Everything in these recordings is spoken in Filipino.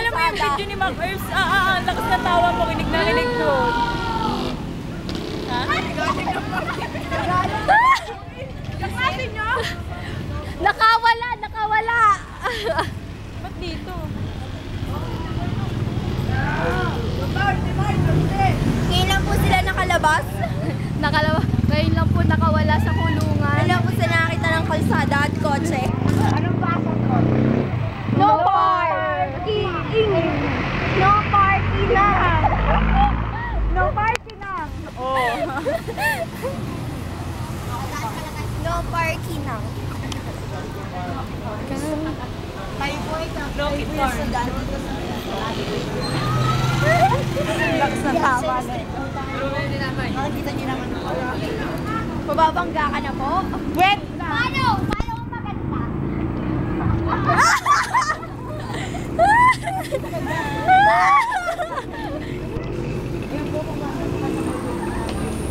Alam mo yung video ni Mac Herbs? Ang lakas na tawa mo, kinig na kinig doon. Ha? Nakasin nyo? Nakawala! Ba't dito? Ngayon lang po sila nakalabas. Ngayon lang po nakawala sa kulungan. Ngayon lang po sila nakakita ng kalsada at kotse. Anong pasok ko? No parking! No parking na! No parking na! Oo. No parking na. No kid car. Lakas ng tama na eh. Nakikita niyo naman. Mababangga ka na po? Wait! Paano? Paano kung maganda?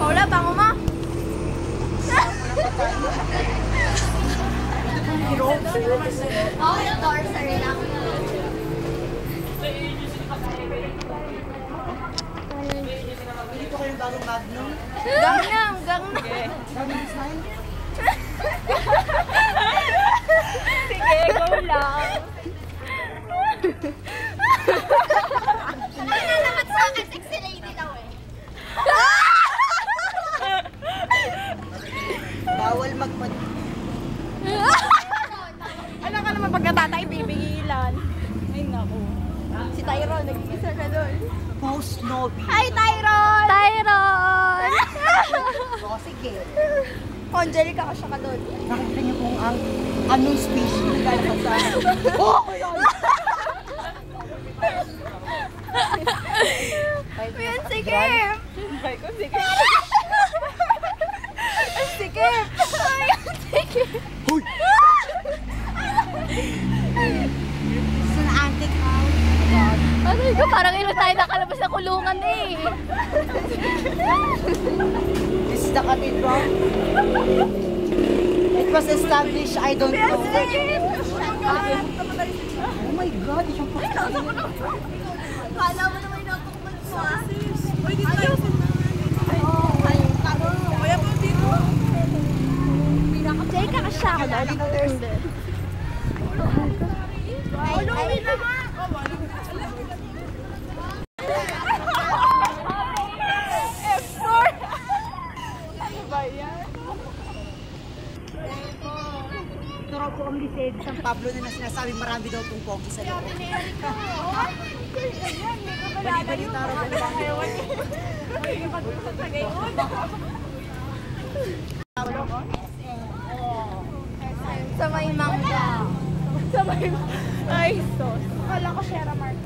Paula, bango mo! Oh, yung torser lang. Dito ko yung bagong Magnum. Gangnam! Magnum style. Sige, go lang. Nananamat sa akin, sexy lady daw eh. Bawal magpad... Alam ka naman pag natatay, bibigilan. Ay, naku. Si Tyrone, nag-iisa ka doon. Post Novi. Hi, Tyrone! Tyrone! O, sige. Angelica ka siya ka doon. Nakikita niyo kung ang anong species na lalakad sa akin. Oh! Ayan, sige! Ay, ko, sige. Sige! Ayan, sige! Hoy! Sa antique house. Ano yun? Parang ilan tayo nakalabas sa kulungan eh. This is the cathedral. It was established, I don't know. Oh my God, isang pagkakas. Kala mo naman natukman mo ah. Uy, dito tayo. Kaya po dito. Jay, kakasya ako doon. Ay, naman! F4. Ano ba yan? Ito raw po ang lised San Pablo na sinasabi marami daw pong pogi sa loob. Bali-balita raw po ang hewan. Sa may mangga. Sa may... Ay, sos. Kala ko Sierra Mark.